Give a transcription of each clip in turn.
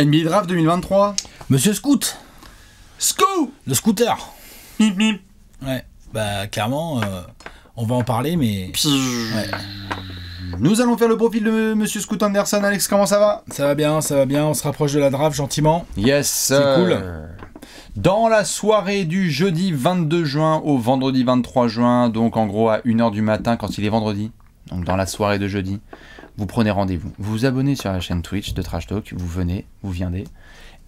NBA Draft 2023. Monsieur Scoot. Scoot. Le scooter. Mip, mip. Ouais, bah clairement, on va en parler, mais... Ouais. Nous allons faire le profil de Monsieur Scoot Anderson. Alex, comment ça va? Ça va bien, on se rapproche de la draft gentiment. Yes, c'est cool. Dans la soirée du jeudi 22 juin au vendredi 23 juin, donc en gros à 1h du matin quand il est vendredi, donc dans la soirée de jeudi, vous prenez rendez-vous. Vous vous abonnez sur la chaîne Twitch de Trash Talk, vous viendez,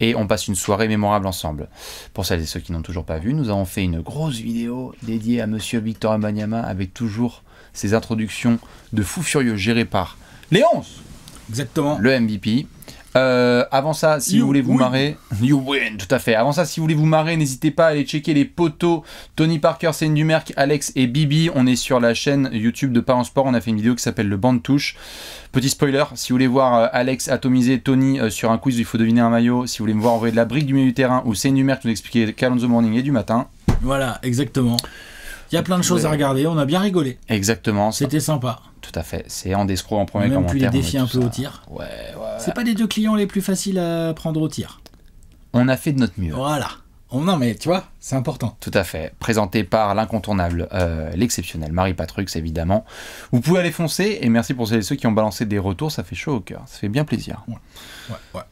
et on passe une soirée mémorable ensemble. Pour celles et ceux qui n'ont toujours pas vu, nous avons fait une grosse vidéo dédiée à Monsieur Victor Wembanyama avec toujours ses introductions de fou furieux gérées par Léonce. Exactement. Le MVP. Avant ça, si vous voulez vous marrer, you win, tout à fait. Avant ça, si vous voulez vous marrer, n'hésitez pas à aller checker les potos Tony Parker, Céline Dumerc, Alex et Bibi. On est sur la chaîne YouTube de Parents Sport. On a fait une vidéo qui s'appelle le banc de touche. Petit spoiler, si vous voulez voir Alex atomiser Tony sur un quiz où il faut deviner un maillot, si vous voulez me voir envoyer de la brique du milieu du terrain ou Céline Dumerc nous expliquer Call on the Morning et du matin. Voilà, exactement. Il y a plein de choses à regarder, on a bien rigolé. Exactement. C'était sympa. Tout à fait. C'est en escroc en premier commentaire. commentaire. Même plus les défis un peu au tir. Ouais. C'est pas les deux clients les plus faciles à prendre au tir. On a fait de notre mieux. Voilà. Non mais tu vois, c'est important. Tout à fait. Présenté par l'incontournable, l'exceptionnel Marie Patrux évidemment. Vous pouvez aller foncer et merci pour celles et ceux qui ont balancé des retours, ça fait chaud au cœur. Ça fait bien plaisir.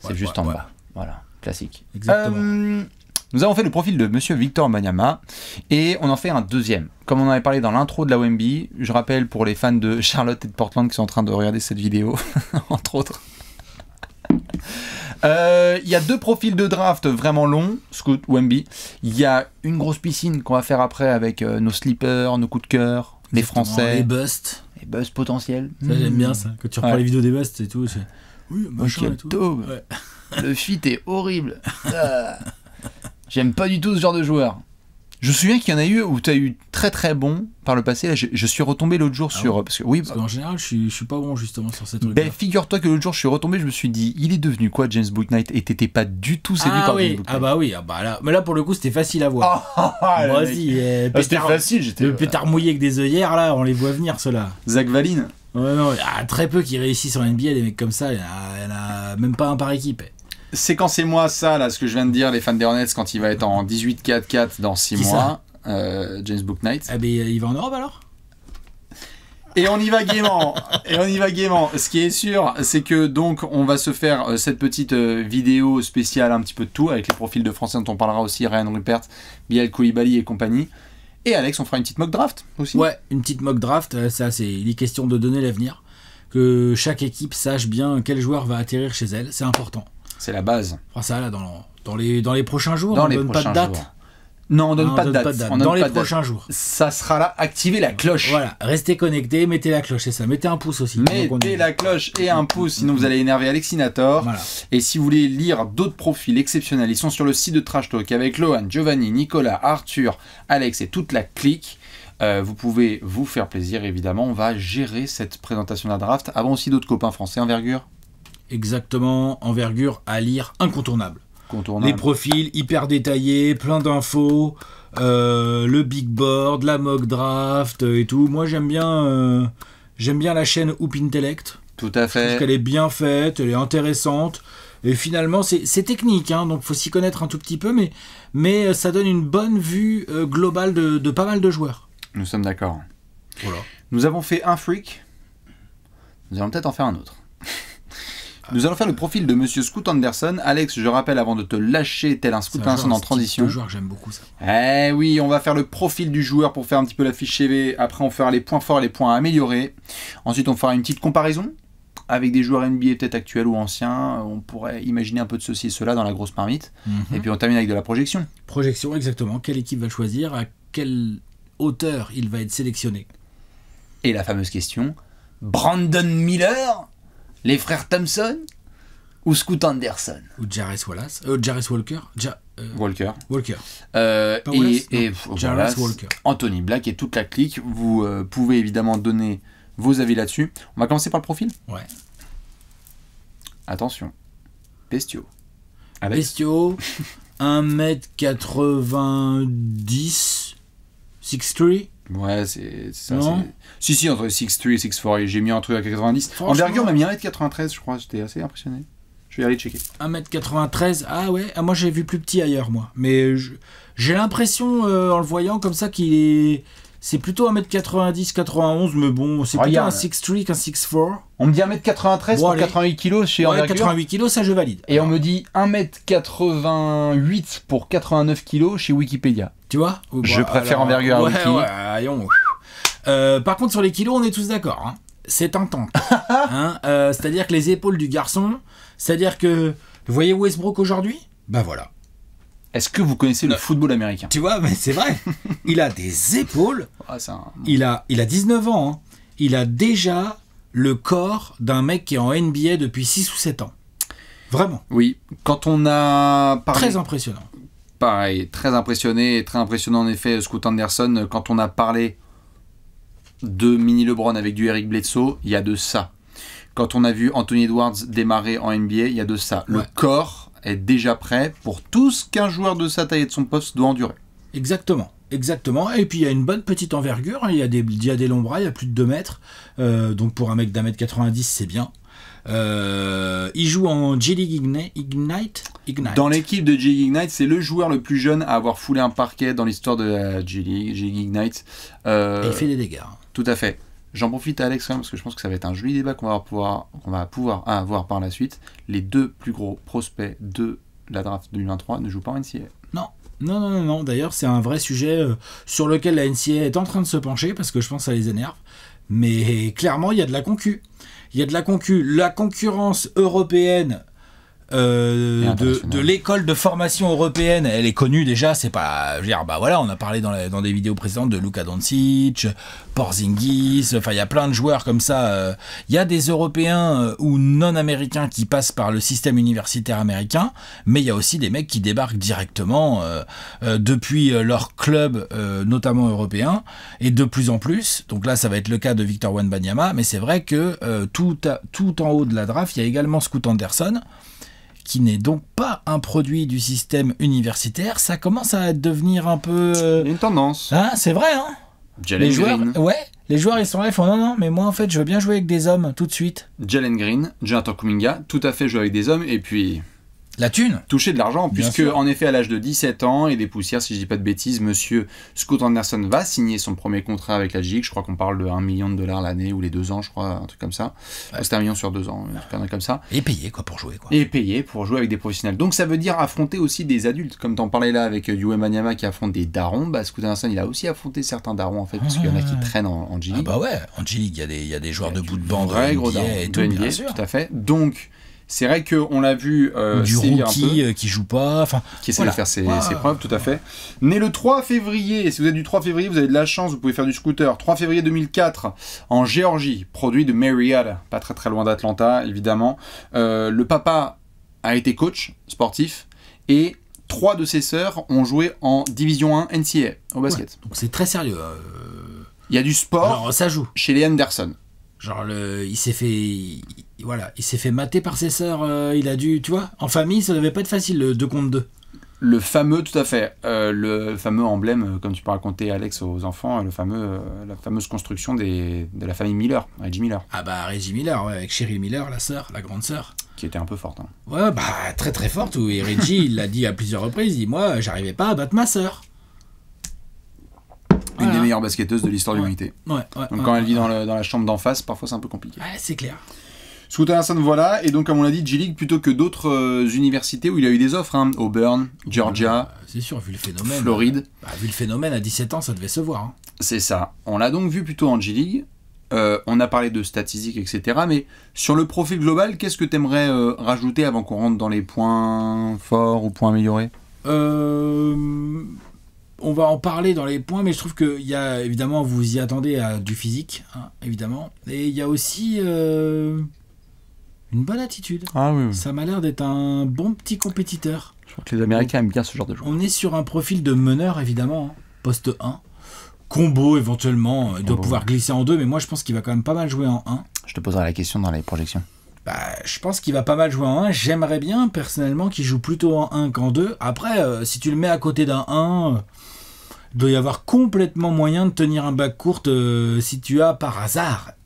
C'est juste en bas. Voilà, classique. Exactement. Nous avons fait le profil de Monsieur Victor Wembanyama et on en fait un deuxième. Comme on en avait parlé dans l'intro de la Wemby, je rappelle pour les fans de Charlotte et de Portland qui sont en train de regarder cette vidéo, entre autres. Il y a deux profils de draft vraiment longs, Scoot, Wemby. Il y a une grosse piscine qu'on va faire après avec nos slippers, nos coups de cœur, les Français. Les busts. Les busts potentiels. Ça j'aime bien ça. Quand tu reprends les vidéos des busts et tout. Oui, machin et tout. Ouais. Le fit est horrible. J'aime pas du tout ce genre de joueur. Je me souviens qu'il y en a eu où tu as eu très très bon par le passé. Là, je suis retombé l'autre jour sur... Ouais. Parce qu'en général, je suis pas bon justement sur ces trucs. Ben, figure-toi que l'autre jour, je suis retombé, je me suis dit, il est devenu quoi James Bouknight? Et t'étais pas du tout séduit par James Bouknight. Ah bah oui, là. Mais là pour le coup, c'était facile à voir. Vas-y, c'était facile. Le pétard mouillé avec des œillères, là, on les voit venir ceux-là. Zach Valine. Ouais, non, il y a très peu qui réussissent en NBA, des mecs comme ça. Il y en a même pas un par équipe. Séquencez-moi ça, là, ce que je viens de dire, les fans des Hornets, quand il va être en 18-4-4 dans 6 mois. James Bouknight. Ah ben il va en Europe alors. Et on y va gaiement. Ce qui est sûr, c'est que donc on va se faire cette petite vidéo spéciale un petit peu de tout avec les profils de Français dont on parlera aussi, Ryan Rupert, Bilal Koulibaly et compagnie. Et Alex, on fera une petite mock draft aussi. Ouais, une petite mock draft. Ça, il est question de donner l'avenir, que chaque équipe sache bien quel joueur va atterrir chez elle. C'est important. C'est la base. On fera ça là dans les prochains jours. Dans on les donne prochains pas de date. jours. Non, on donne pas de date. Dans les prochains jours. Ça sera là, activez la cloche. Voilà, restez connectés, mettez la cloche, c'est ça. Mettez un pouce aussi. Mettez la cloche et un pouce, sinon vous allez énerver Alexinator. Voilà. Et si vous voulez lire d'autres profils exceptionnels, ils sont sur le site de Trash Talk avec Lohan, Giovanni, Nicolas, Arthur, Alex et toute la clique. Vous pouvez vous faire plaisir, évidemment. On va gérer cette présentation de la draft. Avant aussi d'autres copains français, envergure. Exactement, envergure à lire, incontournable. Les profils hyper détaillés, plein d'infos, le big board, la mock draft et tout. Moi j'aime bien la chaîne Hoop Intellect. Tout à fait. Je trouve qu'elle est bien faite, elle est intéressante. Et finalement c'est technique, hein, donc faut s'y connaître un tout petit peu, mais ça donne une bonne vue globale de pas mal de joueurs. Nous sommes d'accord. Voilà. Nous avons fait un freak, nous allons peut-être en faire un autre. Nous allons faire le profil de Monsieur Scoot Anderson. Alex, je rappelle avant de te lâcher tel un Scoot Anderson en transition. C'est un joueur que j'aime beaucoup ça. Eh oui, on va faire le profil du joueur pour faire un petit peu la fiche CV. Après, on fera les points forts et les points à améliorer. Ensuite, on fera une petite comparaison avec des joueurs NBA peut-être actuels ou anciens. On pourrait imaginer un peu de ceci et cela dans la grosse marmite. Et puis on termine avec de la projection. Projection, exactement. Quelle équipe va choisir, à quelle hauteur il va être sélectionné. Et la fameuse question, Brandon Miller, les frères Thompson ou Scoot Anderson ou Jarris Walker. Walker. Jarris Walker. Anthony Black et toute la clique. Vous pouvez évidemment donner vos avis là-dessus. On va commencer par le profil. Ouais. Attention. Bestiaux. Bestiaux. 1m90. 6'3". Ouais, c'est ça. Non. Si, entre 6'3 et 6'4. J'ai mis un truc à 90. Envergure m'a mis 1m93, je crois. J'étais assez impressionné. Je vais aller checker. 1m93, ah ouais, moi j'ai vu plus petit ailleurs, moi. Mais j'ai l'impression, en le voyant comme ça, c'est plutôt 1m90, 91, mais bon, c'est plutôt un 6'3 qu'un 6'4. On me dit 1m93 pour 88 kg chez Envergure. 88 kg, ça je valide. Et alors, on me dit 1m88 pour 89 kg chez Wikipédia. Tu vois je préfère Envergure à Wiki. Par contre, sur les kilos, on est tous d'accord. Hein. C'est un tank. C'est-à-dire que les épaules du garçon, c'est-à-dire que... Vous voyez Westbrook aujourd'hui ? Bah voilà. Est-ce que vous connaissez le football américain ? Tu vois, mais c'est vrai. Il a des épaules. Il a 19 ans. Hein. Il a déjà le corps d'un mec qui est en NBA depuis 6 ou 7 ans. Vraiment. Oui. Quand on a parlé... Très impressionnant. Pareil, très impressionné et très impressionnant en effet, Scoot Anderson. Quand on a parlé de mini LeBron avec du Eric Bledsoe, il y a de ça. Quand on a vu Anthony Edwards démarrer en NBA, il y a de ça. Le corps est déjà prêt pour tout ce qu'un joueur de sa taille et de son poste doit endurer. Exactement. Et puis il y a une bonne petite envergure, il y a des longs bras, il y a plus de 2 mètres. Donc pour un mec d'1m90, c'est bien. Il joue en G-League Ignite. Dans l'équipe de G-League Ignite, c'est le joueur le plus jeune à avoir foulé un parquet dans l'histoire de la G-League Ignite. Et il fait des dégâts. Tout à fait. J'en profite, Alex, quand même, parce que je pense que ça va être un joli débat qu'on va pouvoir avoir par la suite. Les 2 plus gros prospects de la draft 2023 ne jouent pas en NCAA. Non. D'ailleurs, c'est un vrai sujet sur lequel la NCAA est en train de se pencher, parce que je pense que ça les énerve. Mais clairement, il y a de la concu. La concurrence européenne de l'école de formation européenne, elle est connue déjà. C'est pas, je veux dire, on a parlé dans des vidéos précédentes de Luka Doncic, Porzingis. Enfin, il y a plein de joueurs comme ça. Il y a des Européens ou non américains qui passent par le système universitaire américain, mais il y a aussi des mecs qui débarquent directement depuis leur club, notamment européen, et de plus en plus. Donc là, ça va être le cas de Victor Wembanyama, mais c'est vrai que tout en haut de la draft, il y a également Scoot Anderson, qui n'est donc pas un produit du système universitaire. Ça commence à devenir un peu... une tendance. Hein, c'est vrai, hein. Jalen Green. Les joueurs, ils sont là, ils font non, mais moi, en fait, je veux bien jouer avec des hommes, tout de suite. Jalen Green, Jonathan Kuminga, tout à fait jouer avec des hommes, et puis... La thune. Toucher de l'argent, puisque en effet à l'âge de 17 ans et des poussières, si je dis pas de bêtises, monsieur Scoot Anderson va signer son premier contrat avec la G-League. Je crois qu'on parle de $1 million l'année ou les 2 ans, je crois, un truc comme ça. Ouais. C'était $1 million sur 2 ans, un truc comme ça. Et payé pour jouer. Et payé pour jouer avec des professionnels. Donc ça veut dire affronter aussi des adultes, comme t'en parlais là avec Wembanyama qui affronte des darons. Scoot Anderson, il a aussi affronté certains darons en fait, parce qu'il y en a qui traînent en G-League. En G-League, il y a des joueurs de bout de bande, vrai gros darons, et tout, bien sûr. Tout à fait. Donc c'est vrai qu'on l'a vu du rookie qui joue pas, qui essaie de faire ses preuves, tout à fait. Né le 3 février, et si vous êtes du 3 février, vous avez de la chance, vous pouvez faire du scooter. 3 février 2004, en Géorgie, produit de Marietta, pas très très loin d'Atlanta, évidemment. Le papa a été coach sportif, et 3 de ses sœurs ont joué en Division 1 NCAA, au basket. Donc c'est très sérieux. Il y a du sport. Alors, ça joue. Chez les Anderson. Genre, il s'est fait mater par ses sœurs, il a dû, tu vois, en famille, ça devait pas être facile, le 2 contre 2. Le fameux, tout à fait, le fameux emblème, comme tu peux raconter, Alex, aux enfants, la fameuse construction de la famille Miller, Reggie Miller. Reggie Miller, avec Cheryl Miller, la grande sœur. Qui était un peu forte. Hein. Ouais, très très forte, et Reggie, il l'a dit à plusieurs reprises, il dit, moi, j'arrivais pas à battre ma sœur. Une des meilleures basketteuses de l'histoire de l'humanité. Donc quand elle vit dans la chambre d'en face, parfois c'est un peu compliqué. Ouais, c'est clair. Scoot Anderson, voilà, et donc comme on l'a dit, G-League plutôt que d'autres universités où il a eu des offres, hein. Auburn, Georgia, c'est sûr, vu le phénomène, Floride. Vu le phénomène, à 17 ans, ça devait se voir. Hein. C'est ça. On l'a donc vu plutôt en G-League. On a parlé de statistiques, etc. Mais sur le profil global, qu'est-ce que tu aimerais rajouter avant qu'on rentre dans les points forts ou points améliorés ? On va en parler dans les points, mais je trouve qu'il y a, évidemment, vous y attendez à du physique, hein, évidemment. Et il y a aussi une bonne attitude. Ah oui. Ça m'a l'air d'être un bon petit compétiteur. Je crois que les Américains aiment bien ce genre de joueur. On est sur un profil de meneur, évidemment, hein, poste 1. Combo, éventuellement, il doit pouvoir glisser en 2, mais moi, je pense qu'il va quand même pas mal jouer en 1. Je te poserai la question dans les projections. Je pense qu'il va pas mal jouer en 1. J'aimerais bien, personnellement, qu'il joue plutôt en 1 qu'en 2. Après, si tu le mets à côté d'un 1... il doit y avoir complètement moyen de tenir un bac court si tu as par hasard,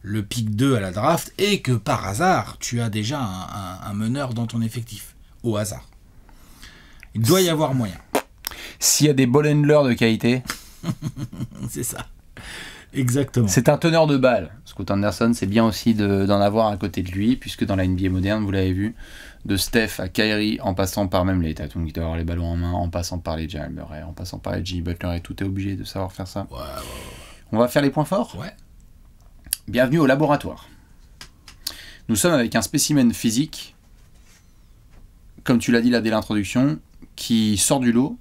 le pick 2 à la draft et que par hasard, tu as déjà un meneur dans ton effectif. Au hasard. Il doit y avoir moyen. S'il y a des ball handlers de qualité... C'est ça. Exactement. C'est un teneur de balle. Scoot Anderson, c'est bien aussi d'en avoir à côté de lui, puisque dans la NBA moderne, vous l'avez vu, de Steph à Kyrie, en passant par même les Tatum qui doivent avoir les ballons en main, en passant par les Jamal Murray, en passant par les Jimmy Butler, et tout est obligé de savoir faire ça. Ouais. On va faire les points forts. Ouais. Bienvenue au laboratoire. Nous sommes avec un spécimen physique, comme tu l'as dit là dès l'introduction, qui sort du lot,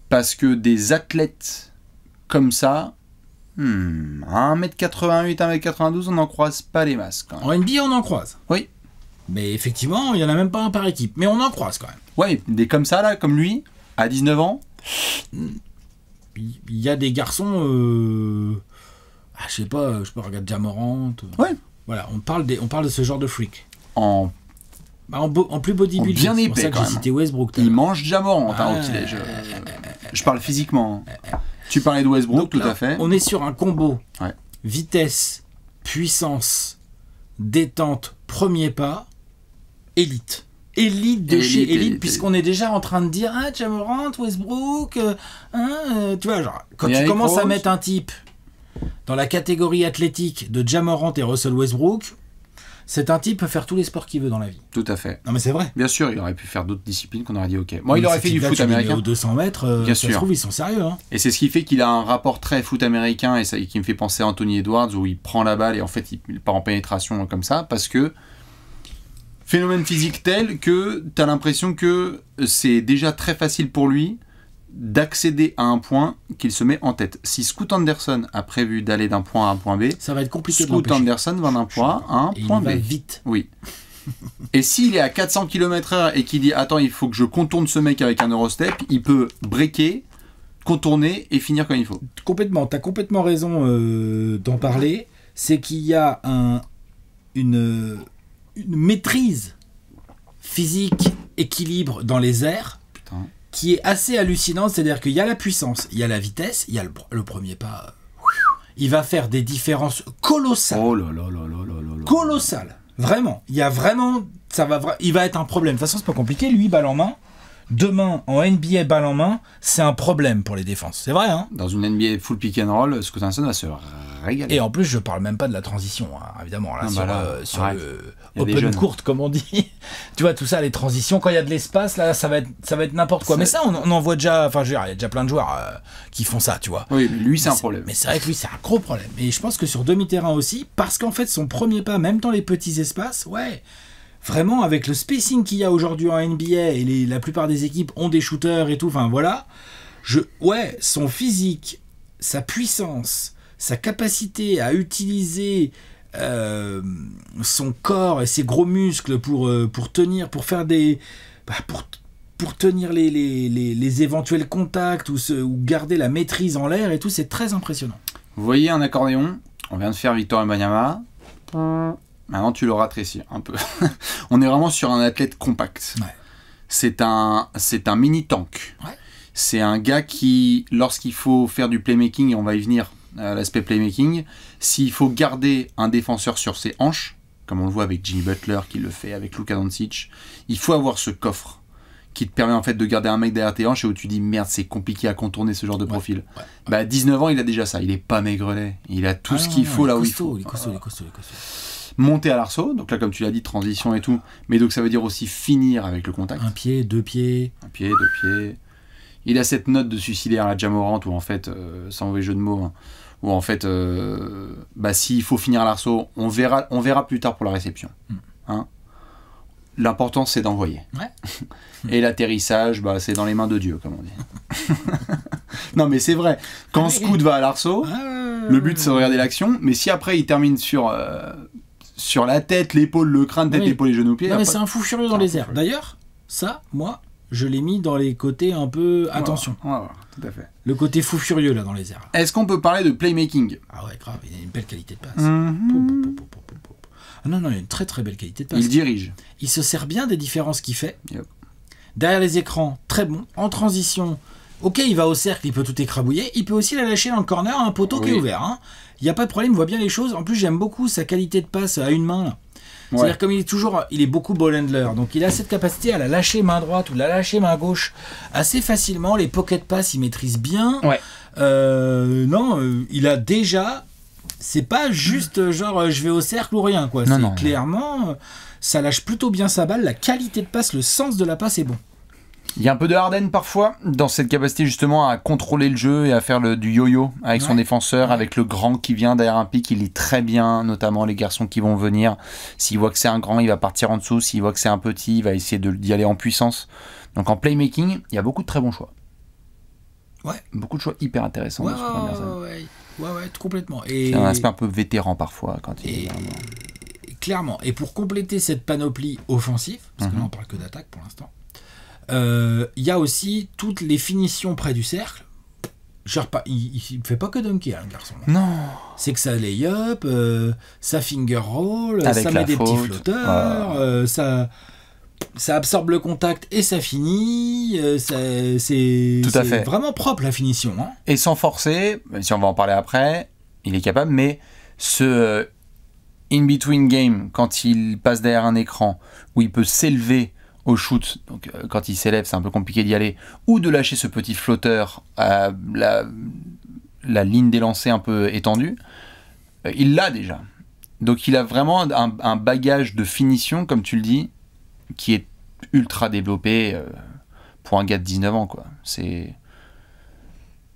parce que des athlètes comme ça, 1m88, 1m92, on n'en croise pas les masses quand même. En NBA, on en croise. Oui. Mais effectivement, il n'y en a même pas un par équipe. Mais on en croise quand même. Ouais, des comme ça, là, comme lui, à 19 ans. Il y a des garçons... je sais pas, regarde Ja Morant. Ouais. Voilà, on parle de ce genre de freak. En plus bodybuilding. Bien épais, c'est pour ça que j'ai cité Westbrook. Il mange Ja Morant au petit-déj. Je parle physiquement. Tu parlais de Westbrook, tout à fait. On est sur un combo. Ouais. Vitesse, puissance, détente, premier pas, élite. Élite de chez élite, puisqu'on est déjà en train de dire Ja Morant, Westbrook, tu vois, genre, quand tu commences à mettre un type dans la catégorie athlétique de Ja Morant et Russell Westbrook, c'est un type peut faire tous les sports qu'il veut dans la vie. Tout à fait. Non mais c'est vrai. Bien sûr, il aurait pu faire d'autres disciplines qu'on aurait dit ok. Moi, il aurait fait du foot américain. Aux 200 mètres, bien ça sûr. se trouve, ils sont sérieux. Hein. Et c'est ce qui fait qu'il a un rapport très foot américain et qui me fait penser à Anthony Edwards où il prend la balle et en fait il part en pénétration comme ça parce que phénomène physique tel que tu as l'impression que c'est déjà très facile pour lui d'accéder à un point qu'il se met en tête. Si Scoot Anderson a prévu d'aller d'un point A à un point B, ça va être compliqué. Scoot Anderson va d'un point A à un point B. Il va vite. Oui. Et s'il est à 400 km/h et qu'il dit attends, il faut que je contourne ce mec avec un Eurostep, il peut breaker, contourner et finir comme il faut. Complètement, tu as complètement raison d'en parler. C'est qu'il y a une maîtrise physique, équilibre dans les airs. Putain. Qui est assez hallucinant, c'est-à-dire qu'il y a la puissance, il y a la vitesse, il y a le premier pas. Il va faire des différences colossales. Oh là là là là là là. Colossales. Vraiment. Il y a vraiment... il va être un problème. De toute façon, c'est pas compliqué. Lui, balle en main. Demain, en NBA, balle en main, c'est un problème pour les défenses. C'est vrai, hein. Dans une NBA full pick and roll, Scott Anderson va se régaler. Et en plus, je parle même pas de la transition, hein, évidemment. Là, sur le open court, comme on dit. Tu vois, tout ça, les transitions, quand il y a de l'espace, là, ça va être n'importe quoi. Mais ça, on en voit déjà... Enfin, je veux dire, il y a déjà plein de joueurs qui font ça, tu vois. Oui, mais lui, c'est un problème. Mais c'est vrai que lui, c'est un gros problème. Et je pense que sur demi-terrain aussi, parce qu'en fait, son premier pas, même dans les petits espaces, ouais... Vraiment, avec le spacing qu'il y a aujourd'hui en NBA, et la plupart des équipes ont des shooters et tout, enfin voilà, son physique, sa puissance, sa capacité à utiliser son corps et ses gros muscles pour tenir, pour faire des... pour tenir les éventuels contacts ou garder la maîtrise en l'air et tout, c'est très impressionnant. Vous voyez un accordéon, on vient de faire Victor Wembanyama. Maintenant, tu le rétrécis un peu. On est vraiment sur un athlète compact. Ouais. C'est un mini-tank. Ouais. C'est un gars qui, lorsqu'il faut faire du playmaking, et on va y venir à l'aspect playmaking, s'il faut garder un défenseur sur ses hanches, comme on le voit avec Jimmy Butler qui le fait, avec Luka Doncic, il faut avoir ce coffre qui te permet en fait de garder un mec derrière tes hanches et où tu dis merde, c'est compliqué à contourner ce genre de profil. Ouais. Bah, à 19 ans, il a déjà ça. Il est pas maigrelet. Il a tout ce qu'il faut là où il faut. Il est costaud. Monter à l'arceau, donc là comme tu l'as dit, transition et tout, mais donc ça veut dire aussi finir avec le contact. Un pied, deux pieds. Un pied, deux pieds. Il a cette note de suicidaire à Ja Morant où en fait, sans mauvais jeu de mots, hein, où en fait, s'il faut finir à l'arceau, on verra plus tard pour la réception. Hein. L'important c'est d'envoyer. Ouais. Et l'atterrissage, c'est dans les mains de Dieu, comme on dit. Non mais c'est vrai, quand Scoot va à l'arceau, le but c'est de regarder l'action, mais si après il termine sur la tête, l'épaule, le crâne, tête, épaule, les genoux, pieds. Non, mais c'est un fou furieux dans les airs. D'ailleurs, ça, moi, je l'ai mis dans les côtés un peu attention. Ouais, tout à fait. Le côté fou furieux là dans les airs. Est-ce qu'on peut parler de playmaking ? Ah ouais, grave, il a une belle qualité de passe. Non, il a une très très belle qualité de passe. Il dirige. Il se sert bien des différences qu'il fait. Yep. Derrière les écrans, très bon. En transition, Ok, il va au cercle, il peut tout écrabouiller. Il peut aussi la lâcher dans le corner à un poteau qui est ouvert. Hein. Il n'y a pas de problème, il voit bien les choses. En plus, j'aime beaucoup sa qualité de passe à une main. Là. C'est-à-dire comme il est beaucoup ball handler, donc il a cette capacité à la lâcher main droite ou la lâcher main gauche assez facilement. Les pocket pass, il maîtrise bien. Il a déjà... C'est pas juste genre je vais au cercle ou rien, quoi. C'est clairement... ça lâche plutôt bien sa balle. La qualité de passe, le sens de la passe est bon. Il y a un peu de Harden parfois dans cette capacité justement à contrôler le jeu et à faire du yo-yo avec son défenseur, avec le grand qui vient derrière un pic, il lit très bien, notamment les garçons qui vont venir. S'il voit que c'est un grand, il va partir en dessous. S'il voit que c'est un petit, il va essayer d'y aller en puissance. Donc en playmaking, il y a beaucoup de très bons choix. Beaucoup de choix hyper intéressants. Complètement. C'est un aspect un peu vétéran parfois quand il est clairement. Et pour compléter cette panoplie offensive, parce que là on parle que d'attaque pour l'instant, il y a aussi toutes les finitions près du cercle. Genre il ne fait pas que dunker, le garçon. Là. Non. C'est que ça lay-up, ça finger roll, avec ça met des petits flotteurs, ça absorbe le contact et ça finit. C'est vraiment propre la finition. Hein. Et sans forcer, si on va en parler après, il est capable, mais ce in-between game, quand il passe derrière un écran, où il peut s'élever au shoot, donc quand il s'élève c'est un peu compliqué d'y aller, ou de lâcher ce petit flotteur à la ligne des lancers un peu étendue, il l'a déjà. Donc il a vraiment un bagage de finition, comme tu le dis, qui est ultra développé pour un gars de 19 ans, quoi. Ce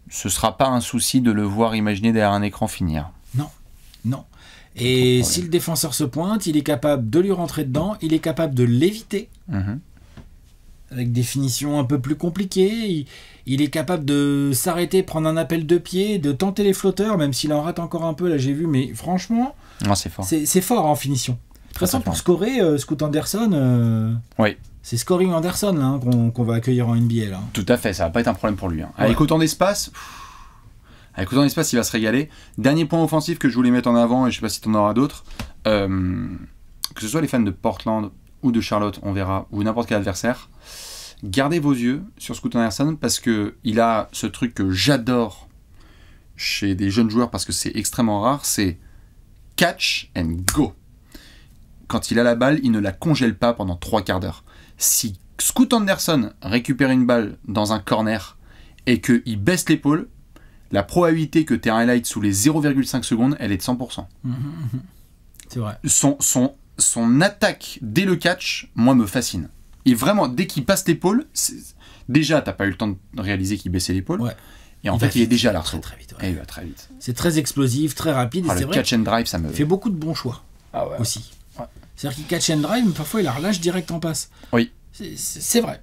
sera pas un souci de le voir imaginer derrière un écran finir. Non. Et si le défenseur se pointe, il est capable de lui rentrer dedans, il est capable de l'éviter, avec des finitions un peu plus compliquées, il est capable de s'arrêter, prendre un appel de pied, de tenter les flotteurs, même s'il en rate encore un peu, là j'ai vu, mais franchement, c'est fort. C'est fort en finition. De toute façon, pour scorer, Scoot Anderson, c'est Scoring Anderson là, hein, qu'on va accueillir en NBA. Là. Tout à fait, ça va pas être un problème pour lui. Hein. Avec autant d'espace... Avec autant d'espace, il va se régaler. Dernier point offensif que je voulais mettre en avant, et je sais pas si tu en auras d'autres, que ce soit les fans de Portland ou de Charlotte, on verra, ou n'importe quel adversaire, gardez vos yeux sur Scoot Anderson parce qu'il a ce truc que j'adore chez des jeunes joueurs parce que c'est extrêmement rare, c'est catch and go. Quand il a la balle, il ne la congèle pas pendant 3 quarts d'heure. Si Scoot Anderson récupère une balle dans un corner et qu'il baisse l'épaule, la probabilité que tu aies un highlight sous les 0,5 secondes, elle est de 100%. C'est vrai. Son attaque dès le catch, moi, me fascine. Et vraiment, dès qu'il passe l'épaule, déjà, tu n'as pas eu le temps de réaliser qu'il baissait l'épaule. Et en fait, il est déjà à l'arceau. Très vite. Et il va très vite. C'est très explosif, très rapide. Et le catch and drive, ça me... Il fait beaucoup de bons choix aussi. C'est-à-dire qu'il catch and drive, mais parfois, il la relâche direct en passe. Oui. C'est vrai.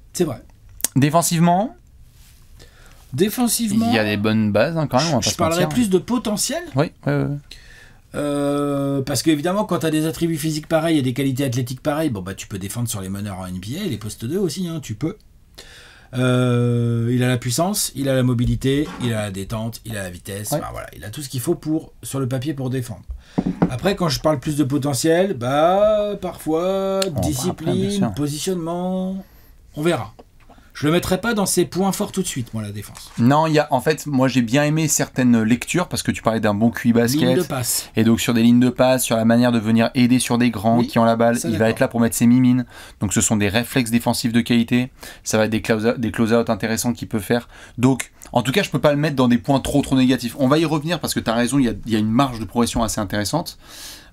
Défensivement, il y a des bonnes bases quand même. Je parlerais plus de potentiel. Oui. Parce qu'évidemment, quand tu as des attributs physiques pareils et des qualités athlétiques pareilles, tu peux défendre sur les meneurs en NBA, les postes 2 aussi, hein, tu peux. Il a la puissance, il a la mobilité, il a la détente, il a la vitesse. Il a tout ce qu'il faut sur le papier pour défendre. Après, quand je parle plus de potentiel, parfois, discipline, positionnement, on verra. Je le mettrai pas dans ses points forts tout de suite, moi, la défense. Non, en fait, moi j'ai bien aimé certaines lectures parce que tu parlais d'un bon QI basket. Ligne de passe. Et donc sur des lignes de passe, sur la manière de venir aider sur des grands qui ont la balle, il va être là pour mettre ses mimines. Donc ce sont des réflexes défensifs de qualité. Ça va être des close-out intéressants qu'il peut faire. Donc, en tout cas, je peux pas le mettre dans des points trop négatifs. On va y revenir parce que tu as raison, il y a une marge de progression assez intéressante.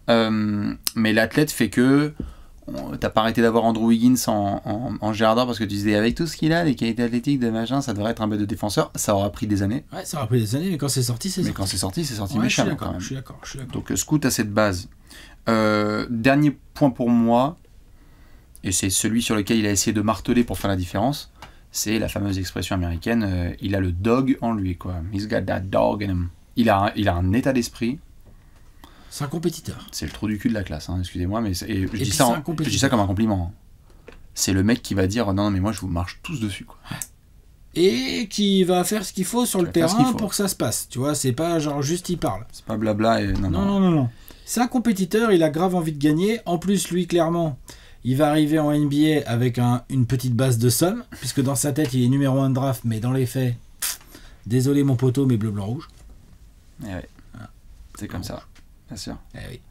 Mais l'athlète fait que... T'as pas arrêté d'avoir Andrew Wiggins en Gérard parce que tu disais avec tout ce qu'il a, les qualités athlétiques de machin, ça devrait être un bête de défenseur. Ça aura pris des années. Ouais, ça aura pris des années, mais quand c'est sorti, c'est sorti. Mais quand c'est sorti ouais, méchant quand même. Je suis d'accord. Donc Scoot a cette base. Dernier point pour moi, et c'est celui sur lequel il a essayé de marteler pour faire la différence, c'est la fameuse expression américaine, il a le dog en lui, quoi. He's got that dog in him. Il a un état d'esprit. C'est un compétiteur. C'est le trou du cul de la classe, hein, excusez-moi, mais je dis ça comme un compliment. C'est le mec qui va dire non, mais moi je vous marche tous dessus, quoi. Et qui va faire ce qu'il faut sur le terrain pour que ça se passe. Tu vois, c'est pas genre juste il parle. C'est pas blabla et non. C'est un compétiteur, il a grave envie de gagner. En plus, lui, clairement, il va arriver en NBA avec une petite base de somme, puisque dans sa tête, il est numéro 1 de draft, mais dans les faits, Désolé mon poteau, mais bleu, blanc, rouge. Ouais. Voilà. C'est comme ça, bien sûr. Oui.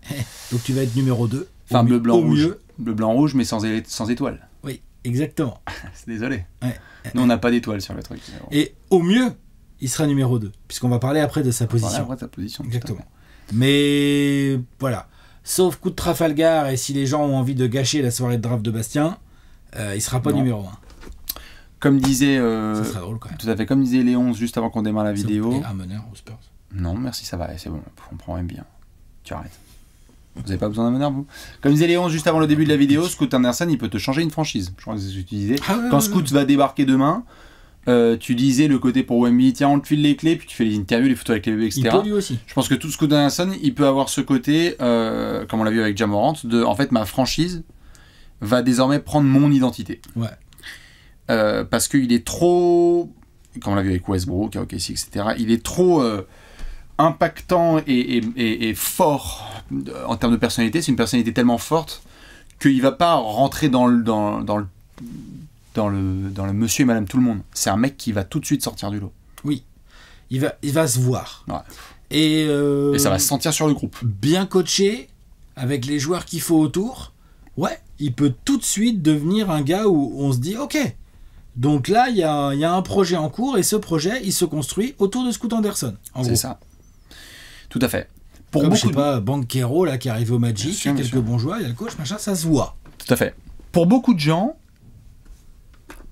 Donc tu vas être numéro 2. Enfin, bleu, blanc, rouge. Bleu, blanc, rouge, mais sans étoile. Oui, exactement. C'est désolé. Ouais. Nous, on n'a pas d'étoile sur le truc. Bon. Et au mieux, il sera numéro 2, puisqu'on va parler après de sa position. Après de sa position. Exactement. Mais voilà. Sauf coup de Trafalgar, et si les gens ont envie de gâcher la soirée de draft de Bastien, il sera pas numéro 1. Comme disait... ça serait drôle quand même. Tout à fait. Comme disait Léon juste avant qu'on démarre la vidéo... Et un meneur aux Spurs. Non, merci, ça va. C'est bon. On prend même bien. Tu arrêtes. Vous n'avez pas besoin d'un meneur, vous? Comme disait Léon juste avant le début de la vidéo, Scoot Anderson, il peut te changer une franchise. Je crois que c'est ce que tu disais. Quand Scoot va débarquer demain... tu disais le côté pour Wemby, tiens on te file les clés, puis tu fais les interviews, les photos avec les bébés, etc. Il peut lui aussi. Je pense que tout Scoot Anderson, il peut avoir ce côté, comme on l'a vu avec Ja Morant, de en fait ma franchise va désormais prendre mon identité. Ouais. Parce qu'il est trop, comme on l'a vu avec Westbrook, OKC, etc. Il est trop impactant et fort en termes de personnalité. C'est une personnalité tellement forte qu'il va pas rentrer dans le monsieur et madame tout le monde. C'est un mec qui va tout de suite sortir du lot. Oui, il va se voir. Ouais. Et ça va se sentir sur le groupe. Bien coaché, avec les joueurs qu'il faut autour, ouais, il peut tout de suite devenir un gars où on se dit, ok, donc là, il y a un projet en cours, et ce projet, il se construit autour de Scoot Anderson. C'est ça. Tout à fait. Pour comme, je sais pas, Banchero, là, qui arrive au Magic, il y a quelques bons joueurs, il y a le coach, machin, ça se voit. Tout à fait. Pour beaucoup de gens,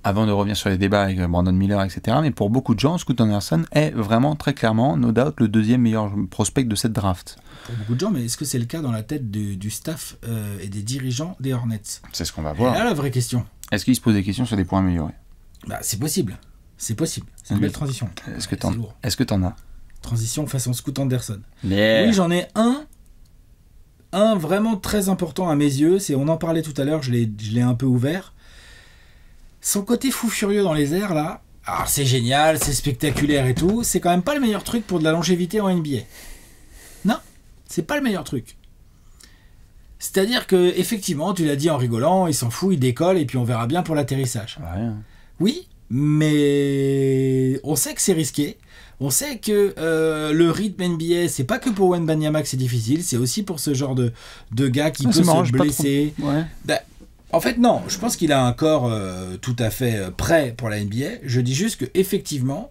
avant de revenir sur les débats avec Brandon Miller, etc., mais pour beaucoup de gens, Scoot Anderson est vraiment, très clairement, no doubt, le deuxième meilleur prospect de cette draft. Pour beaucoup de gens, mais est-ce que c'est le cas dans la tête du staff et des dirigeants des Hornets? C'est ce qu'on va voir. Et là, la vraie question. Est-ce qu'ils se posent des questions sur des points améliorés? Bah, c'est possible. C'est possible. C'est une belle transition. Est-ce que t'en as? Transition façon Scoot Anderson. Yeah. Oui, j'en ai un vraiment très important à mes yeux. On en parlait tout à l'heure, je l'ai un peu ouvert. Son côté fou furieux dans les airs, là, alors c'est génial, c'est spectaculaire et tout, c'est quand même pas le meilleur truc pour de la longévité en NBA. Non, c'est pas le meilleur truc. C'est-à-dire que, effectivement, tu l'as dit en rigolant, il s'en fout, il décolle, et puis on verra bien pour l'atterrissage. Ouais. Oui, mais on sait que c'est risqué. On sait que le rythme NBA, c'est pas que pour Wembanyama que c'est difficile, c'est aussi pour ce genre de gars qui peut se blesser. Ouais. Bah, en fait, non, je pense qu'il a un corps tout à fait prêt pour la NBA. Je dis juste que effectivement,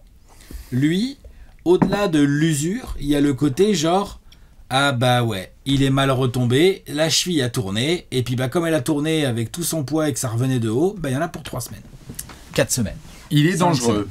lui, au-delà de l'usure, il y a le côté genre, ah bah ouais, il est mal retombé, la cheville a tourné, et puis bah comme elle a tourné avec tout son poids et que ça revenait de haut, bah il y en a pour 3 semaines. 4 semaines. Il est dangereux.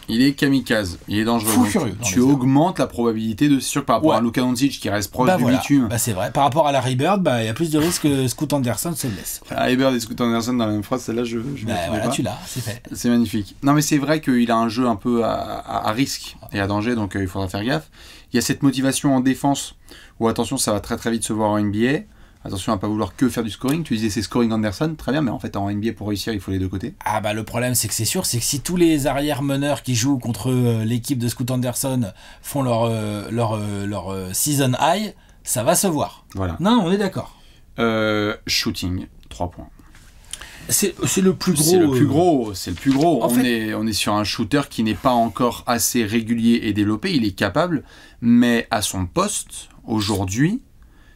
Il est kamikaze, il est dangereux. Fou furieux. Tu augmentes la probabilité de sûr par rapport à Luka Doncic qui reste proche du bitume. Bah c'est vrai. Par rapport à Larry Bird, il y a plus de risques que Scoot Anderson se laisse. Larry Bird et Scoot Anderson dans la même phrase, celle-là je voilà, tu l'as, c'est fait. C'est magnifique. Non mais c'est vrai qu'il a un jeu un peu à risque et à danger, donc il faudra faire gaffe. Il y a cette motivation en défense où attention, ça va très très vite se voir en NBA. Attention à pas vouloir que faire du scoring. Tu disais c'est scoring Anderson, très bien, mais en fait en NBA pour réussir il faut les deux côtés. Ah bah le problème c'est que c'est sûr, c'est que si tous les arrières meneurs qui jouent contre l'équipe de Scoot Anderson font leur season high, ça va se voir. Voilà. Non, on est d'accord. Shooting, 3 points. C'est le plus gros. C'est le plus gros. On est sur un shooter qui n'est pas encore assez régulier et développé. Il est capable, mais à son poste aujourd'hui.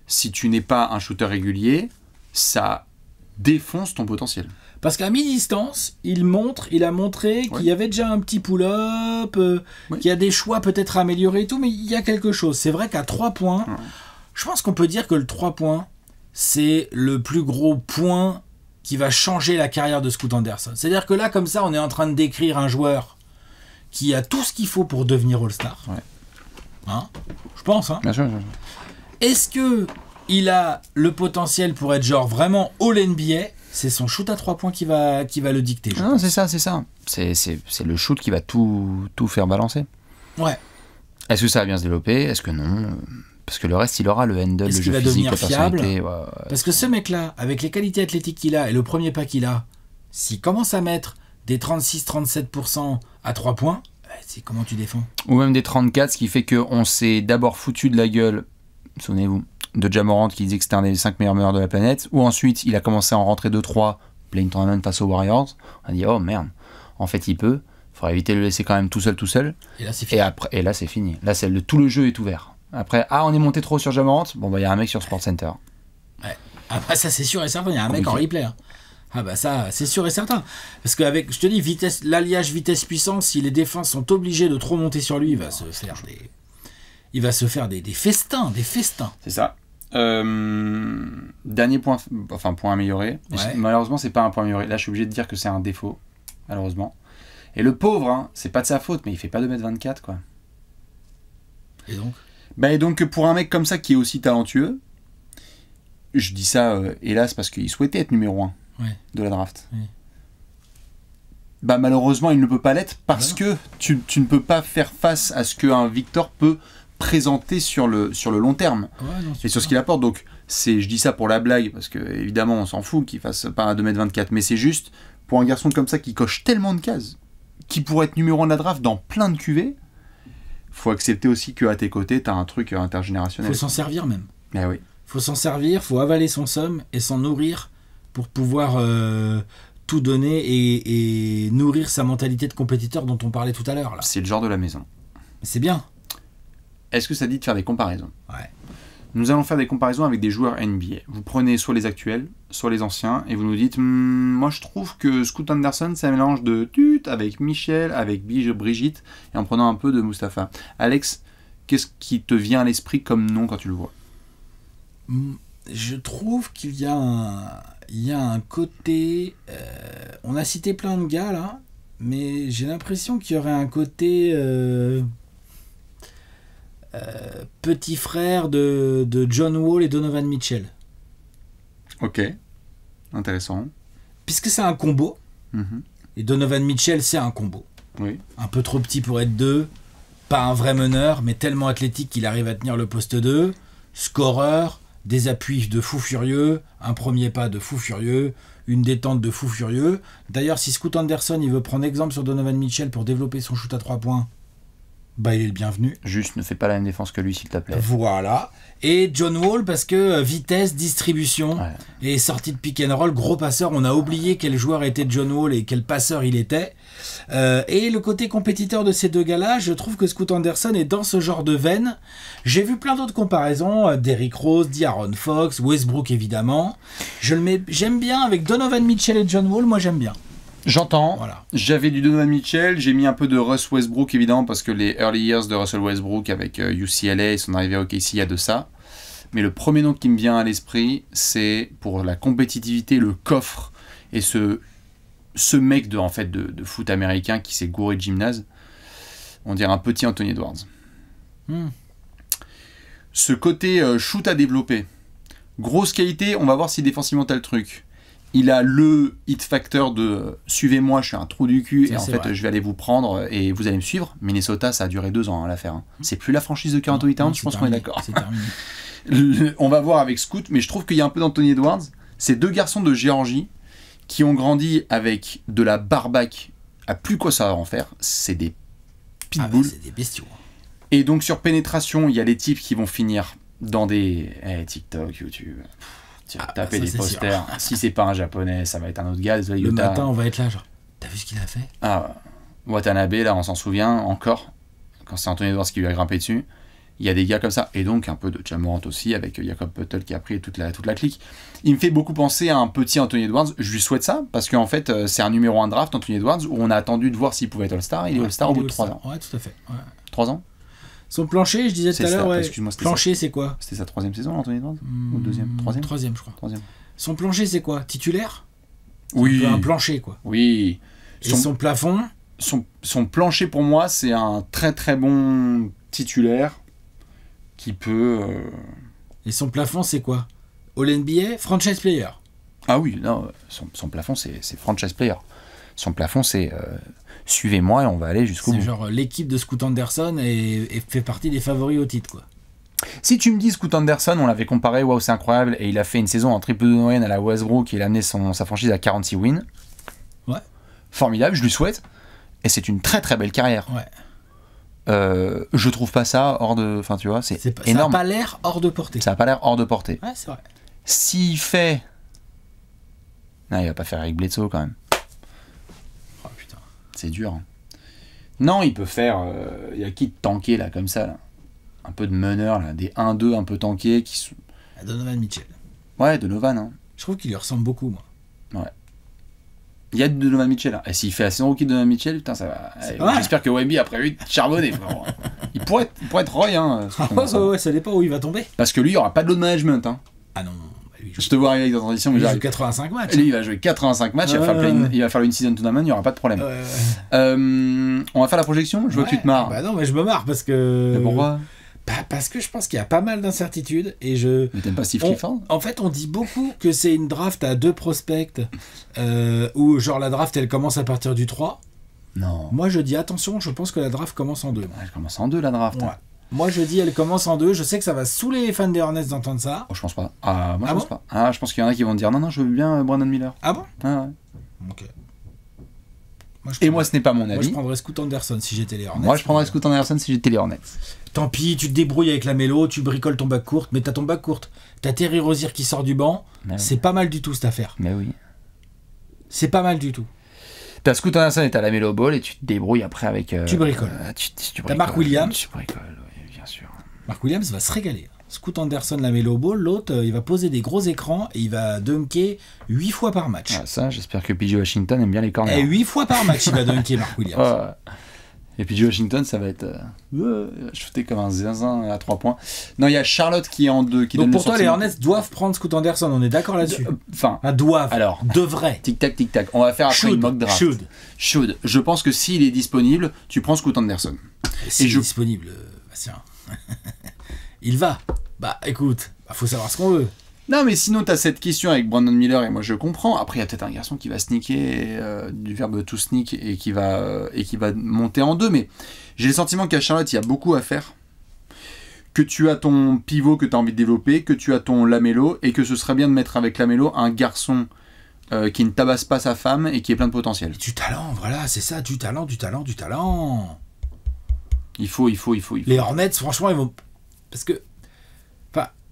Si tu n'es pas un shooter régulier, ça défonce ton potentiel. Parce qu'à mi-distance, il a montré qu'il y avait déjà un petit pull-up, qu'il y a des choix peut-être améliorés et tout, mais il y a quelque chose. C'est vrai qu'à 3 points, je pense qu'on peut dire que le 3 points, c'est le plus gros point qui va changer la carrière de Scoot Anderson. C'est-à-dire que là, comme ça, on est en train de décrire un joueur qui a tout ce qu'il faut pour devenir All-Star. Ouais. Hein ? Je pense. Hein ? Bien sûr. Est-ce qu'il a le potentiel pour être genre vraiment All-NBA ? C'est son shoot à 3 points qui va le dicter. Non, c'est ça. C'est le shoot qui va tout faire balancer. Ouais. Est-ce que ça va bien se développer ? Est-ce que non ? Parce que le reste, il aura le handle, le jeu physique, la personnalité. Ouais. Parce que ce mec-là, avec les qualités athlétiques qu'il a et le premier pas qu'il a, s'il commence à mettre des 36-37% à 3 points, c'est comment tu défends ? Ou même des 34, ce qui fait qu'on s'est d'abord foutu de la gueule, souvenez-vous, de Ja Morant qui disait que c'était un des 5 meilleurs meneurs de la planète, ou ensuite il a commencé à en rentrer 2-3, play-in tournament face aux Warriors, on a dit oh merde, en fait il faudrait faudra éviter de le laisser quand même tout seul. Et là, c'est fini. Et là, c'est fini. Là, tout le jeu est ouvert. Après, on est monté trop sur Ja Morant. Bon, bah, il y a un mec sur Sport Center. Ouais. Ah, bah, ça, c'est sûr et certain. Il y a un mec en replay. Hein. Ah, bah, ça, c'est sûr et certain. Parce qu'avec, je te dis, l'alliage vitesse-puissance, si les défenses sont obligées de trop monter sur lui, il va se faire des festins. C'est ça. Dernier point, point amélioré. Ouais. Malheureusement, c'est pas un point amélioré. Là, je suis obligé de dire que c'est un défaut, malheureusement. Et le pauvre, hein, c'est pas de sa faute, mais il fait pas 2m24, quoi. Et donc et donc, pour un mec comme ça qui est aussi talentueux, je dis ça, hélas, parce qu'il souhaitait être numéro 1 de la draft. Oui. Malheureusement, il ne peut pas l'être parce que tu ne peux pas faire face à ce qu'un Victor peut présenter sur le long terme et sur ce qu'il apporte. Donc, je dis ça pour la blague, parce que évidemment, on s'en fout qu'il fasse pas un 2m24, mais c'est juste pour un garçon comme ça qui coche tellement de cases, qui pourrait être numéro 1 de la draft dans plein de QV. Faut accepter aussi qu'à tes côtés, tu as un truc intergénérationnel. Faut s'en servir même. Mais oui. Faut s'en servir, faut avaler son somme et s'en nourrir pour pouvoir tout donner et nourrir sa mentalité de compétiteur dont on parlait tout à l'heure. Là. C'est le genre de la maison. C'est bien. Est-ce que ça dit de faire des comparaisons ? Ouais. Nous allons faire des comparaisons avec des joueurs NBA. Vous prenez soit les actuels, soit les anciens, et vous nous dites moi je trouve que Scoot Anderson, c'est un mélange de Tut avec Michel, avec Brigitte, et en prenant un peu de Mustapha. Alex, qu'est-ce qui te vient à l'esprit comme nom quand tu le vois ? Je trouve qu'il y a un côté... on a cité plein de gars là, mais j'ai l'impression qu'il y aurait un côté... petit frère de John Wall et Donovan Mitchell. Ok, intéressant. Puisque c'est un combo, et Donovan Mitchell c'est un combo. Oui. Un peu trop petit pour être 2, pas un vrai meneur, mais tellement athlétique qu'il arrive à tenir le poste 2, scoreur, des appuis de fou furieux, un premier pas de fou furieux, une détente de fou furieux. D'ailleurs, si Scoot Anderson il veut prendre exemple sur Donovan Mitchell pour développer son shoot à 3 points, il est le bienvenu. Juste ne fais pas la même défense que lui, s'il te plaît. Voilà. Et John Wall, parce que vitesse, distribution, et sortie de pick and roll, gros passeur. On a oublié quel joueur était John Wall et quel passeur il était. Et le côté compétiteur de ces deux gars-là, je trouve que Scoot Anderson est dans ce genre de veine. J'ai vu plein d'autres comparaisons, Derrick Rose, De'Aaron Fox, Westbrook évidemment. J'aime bien avec Donovan Mitchell et John Wall, moi j'aime bien. J'entends. Voilà. J'avais du Donovan Mitchell, j'ai mis un peu de Russ Westbrook évidemment parce que les early years de Russell Westbrook avec UCLA et son arrivée au OKC, il y a de ça. Mais le premier nom qui me vient à l'esprit, c'est pour la compétitivité, le coffre et ce mec de foot américain qui s'est gouré de gymnase. On dirait un petit Anthony Edwards. Ce côté shoot à développer. Grosse qualité, on va voir si défensivement t'as le truc. Il a le hit factor de suivez-moi, je suis un trou du cul et en fait je vais aller vous prendre et vous allez me suivre. Minnesota, ça a duré 2 ans l'affaire. C'est plus la franchise de Karl Anthony Towns, je pense qu'on est d'accord. C'est terminé. On va voir avec Scoot, mais je trouve qu'il y a un peu d'Anthony Edwards. Ces deux garçons de Géorgie qui ont grandi avec de la barbaque à plus quoi savoir en faire. C'est des pitbulls. C'est des bestiaux. Et donc sur pénétration, il y a les types qui vont finir dans des TikTok, YouTube. Taper des posters. Si c'est pas un japonais, ça va être un autre gars. Désolé, le matin, on va être là, genre, t'as vu ce qu'il a fait ? Watanabe, là, on s'en souvient encore. Quand c'est Anthony Edwards qui lui a grimpé dessus. Il y a des gars comme ça. Et donc, un peu de Ja Morant aussi, avec Jakob Poeltl qui a pris toute la clique. Il me fait beaucoup penser à un petit Anthony Edwards. Je lui souhaite ça, parce qu'en fait, c'est un numéro 1 draft, Anthony Edwards, où on a attendu de voir s'il pouvait être All-Star. Il est All-Star au bout de 3 ans. Ouais, tout à fait. 3 ans ? Son plancher, je disais tout à l'heure, plancher, c'est quoi ? C'était sa 3e saison, Anthony Edwards ? Ou 2e ? 3e, je crois. 3e. Son plancher, c'est quoi ? Titulaire ? Oui. Un plancher, quoi. Oui. Et son plafond ? Son plancher, pour moi, c'est un très très bon titulaire qui peut... Et son plafond, c'est quoi ? All NBA ? Franchise player ? Ah oui, non, son plafond, c'est franchise player. Son plafond, c'est... suivez-moi et on va aller jusqu'au bout. C'est genre l'équipe de Scoot Anderson et fait partie des favoris au titre, quoi. Si tu me dis Scoot Anderson, on l'avait comparé, waouh, c'est incroyable, et il a fait une saison en triple de moyenne à la Westbrook, et il a amené sa franchise à 46 wins. Ouais. Formidable, je lui souhaite. Et c'est une très très belle carrière. Ouais. Je trouve pas ça hors de... Enfin, tu vois, c'est énorme. Ça a pas l'air hors de portée. Ça a pas l'air hors de portée. Ouais, c'est vrai. S'il fait... Non, il va pas faire Eric Bledsoe, quand même. Oh, putain. C'est dur. Hein. Non, il peut faire... Il y a qui de tanké, là, comme ça, là. Un peu de meneur, là. Des 1-2 un peu tankés qui sont... Donovan Mitchell. Ouais, Donovan, hein. Je trouve qu'il lui ressemble beaucoup, moi. Ouais. Il y a de Donovan Mitchell, là. Et s'il fait assez rookie de Donovan Mitchell, putain, ça va... J'espère que Wemby a prévu de charbonner, frère. Il pourrait être Roy, hein. Ouais, ça dépend où il va tomber. Parce que lui, il n'y aura pas de load management, hein. Ah non. Je te vois arriver avec ta transition, mais il joue 85 matchs. Lui, il va jouer 85 matchs, il va faire le in-season tournament, il n'y aura pas de problème. On va faire la projection. Je vois que tu te marres. Bah non, mais je me marre parce que... Mais pourquoi? Parce que je pense qu'il y a pas mal d'incertitudes et Mais t'aimes pas Steve Clifford? En fait, on dit beaucoup que c'est une draft à 2 prospects où genre la draft elle commence à partir du 3. Non. Moi je dis attention, je pense que la draft commence en 2. Elle commence en 2 la draft. Ouais. Moi je dis elle commence en 2. Je sais que ça va saouler les fans des Hornets d'entendre ça. Oh, je pense pas. Ah, moi je pense pas. Ah, je pense qu'il y en a qui vont dire non, je veux bien Brandon Miller. Ah bon? Ah ouais. Ok. Moi ce n'est pas mon avis. Moi je prendrais Scoot Anderson si j'étais les Hornets. Moi je prendrais Scoot Anderson si j'étais les Hornets. Tant pis, tu te débrouilles avec la mélo, tu bricoles ton bac courte, mais t'as ton bac courte. T'as Terry Rozier qui sort du banc. Mais c'est pas mal du tout cette affaire. Mais oui. C'est pas mal du tout. T'as Scoot Anderson et t'as la mélo ball et tu te débrouilles après avec. Tu bricoles. T'as Mark Williams. Tu bricoles, oui, bien sûr. Mark Williams va se régaler. Scoot Anderson, la mélo ball, l'autre, il va poser des gros écrans et il va dunker 8 fois par match. Ah, ça, j'espère que PJ Washington aime bien les corners. Et 8 fois par match, il va dunker Mark Williams. Ouais. Et puis PJ Washington, ça va être shooté comme un zinzin à 3 points. Non, il y a Charlotte qui est en 2. Donc pour toi, les Hornets doivent prendre Scoot Anderson, on est d'accord là-dessus? Enfin, doivent. Alors, devraient. Tic-tac, tic-tac. On va faire après une mock draft. Should. Je pense que s'il est disponible, tu prends Scoot Anderson. S'il est disponible, Bastien. Il va. Bah écoute, faut savoir ce qu'on veut. Non, mais sinon, t'as cette question avec Brandon Miller, et moi je comprends. Après, il y a peut-être un garçon qui va sneaker, du verbe to sneak, et qui va monter en 2. Mais j'ai le sentiment qu'à Charlotte, il y a beaucoup à faire. Que tu as ton pivot que tu as envie de développer, que tu as ton Lamelo, et que ce serait bien de mettre avec Lamelo un garçon qui ne tabasse pas sa femme et qui est plein de potentiel. Et du talent, voilà, c'est ça, du talent. Il faut. Les Hornets, franchement, ils vont... Parce que...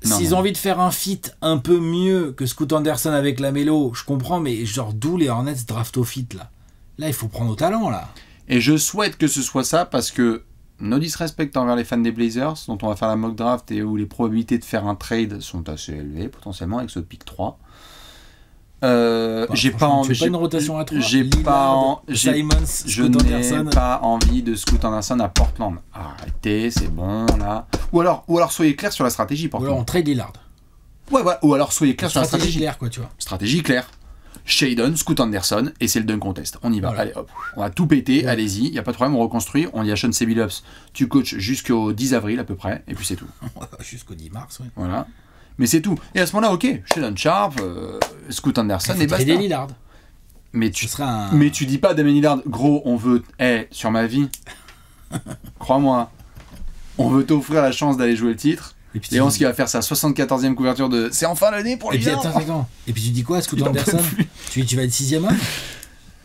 S'ils ont envie de faire un feat un peu mieux que Scoot Anderson avec Lamelo, je comprends, mais genre d'où les Hornets draft au feat là? Là, il faut prendre au talent là. Et je souhaite que ce soit ça parce que no disrespect envers les fans des Blazers, dont on va faire la mock draft et où les probabilités de faire un trade sont assez élevées potentiellement avec ce pick 3. J'ai pas envie. Pas une rotation à 3. J'ai pas. Simons, je n'ai pas envie de Scoot Anderson à Portland. Arrêtez, c'est bon là. Ou alors soyez clair sur la stratégie. Ou alors on trade Lillard. Ouais. Ou alors soyez clair sur la stratégie. Claire, quoi, tu vois. Stratégie claire. Shadon, Scoot Anderson, et c'est le dunk contest. On y va. Voilà. Allez, hop. On va tout péter. Ouais. Allez-y. Il y a pas de problème. On reconstruit. On y a Sean Billups. Tu coaches jusqu'au 10 avril à peu près, et puis c'est tout. Jusqu'au 10 mars. Ouais. Voilà. Mais c'est tout. Et à ce moment-là, ok, Sheldon Sharp, Scoot Anderson et basta. Lillard. Mais tu dis pas Damien Lillard, gros, on veut, sur ma vie, crois-moi, on veut t'offrir la chance d'aller jouer le titre. Et on qui va faire sa 74e couverture de. C'est enfin l'année pour les gens. Et puis tu dis quoi, Scoot Anderson? Tu vas être 6e homme?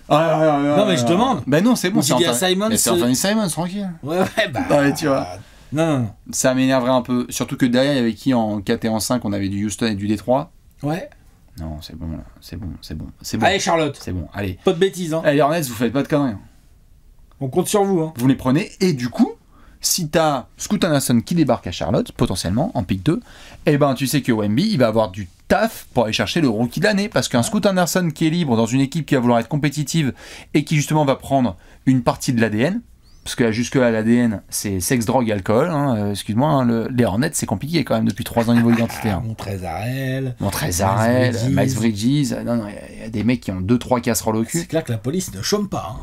Non, mais je demande. Ben non, c'est bon. C'est Simons. C'est Anthony Simons, tranquille. Ouais, bah. Tu vois. Non. Ça m'énerverait un peu. Surtout que derrière, il y avait qui en 4 et en 5? On avait du Houston et du Détroit. Ouais. Non, c'est bon, là. C'est bon. Allez, Charlotte. C'est bon, allez. Pas de bêtises, hein. Allez, Hornets, vous faites pas de conneries. On compte sur vous, hein. Vous les prenez, et du coup, si t'as Scoot Anderson qui débarque à Charlotte, potentiellement, en pick 2, eh ben, tu sais que Wemby, il va avoir du taf pour aller chercher le rookie de l'année. Parce qu'un Scoot Anderson qui est libre dans une équipe qui va vouloir être compétitive et qui, justement, va prendre une partie de l'ADN. Parce que jusque-là, l'ADN, c'est sexe, drogue, alcool. Hein, excuse-moi, hein, les Hornets, c'est compliqué quand même depuis 3 ans niveau identité. Hein. Montrezarel, Miles Bridges. Non, il y a des mecs qui ont 2-3 casseroles au cul. C'est clair que la police ne chôme pas. Hein.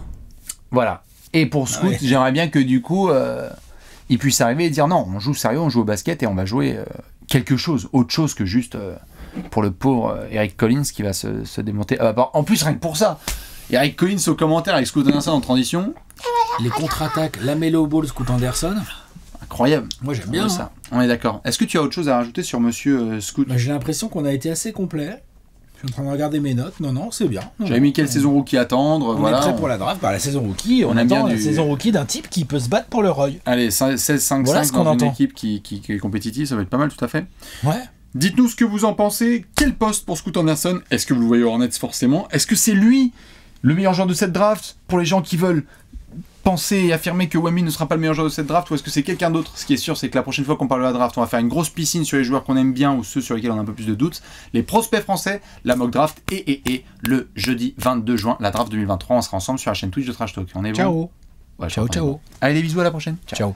Voilà. Et pour Scoot, j'aimerais bien que du coup, il puisse arriver et dire non, on joue sérieux, on joue au basket et on va jouer quelque chose, autre chose que juste pour le pauvre Eric Collins qui va se démonter. En plus, rien que pour ça. Eric Collins au commentaire avec Scoot Anderson en transition. Les contre-attaques, Lamelo Ball, Scoot Anderson. Incroyable. Moi j'aime bien ça. On est d'accord. Est-ce que tu as autre chose à rajouter sur monsieur Scoot? J'ai l'impression qu'on a été assez complet. Je suis en train de regarder mes notes. Non, c'est bien. J'avais mis quelle saison rookie attendre. On est prêt pour la draft. La saison rookie, on aime bien la saison rookie d'un type qui peut se battre pour le Roy. Allez, 16-5-5 dans une équipe qui est compétitive, ça va être pas mal tout à fait. Ouais. Dites-nous ce que vous en pensez. Quel poste pour Scoot Anderson? Est-ce que vous le voyez aux Hornets forcément? Est-ce que c'est lui le meilleur joueur de cette draft? Pour les gens qui veulent penser et affirmer que Wemby ne sera pas le meilleur joueur de cette draft, ou est-ce que c'est quelqu'un d'autre? Ce qui est sûr, c'est que la prochaine fois qu'on parle de la draft, on va faire une grosse piscine sur les joueurs qu'on aime bien ou ceux sur lesquels on a un peu plus de doutes. Les prospects français, la mock draft et le jeudi 22 juin, la draft 2023. On sera ensemble sur la chaîne Twitch de Trash Talk. On est ciao. Bon ouais, ciao. Allez, des bisous, à la prochaine. Ciao.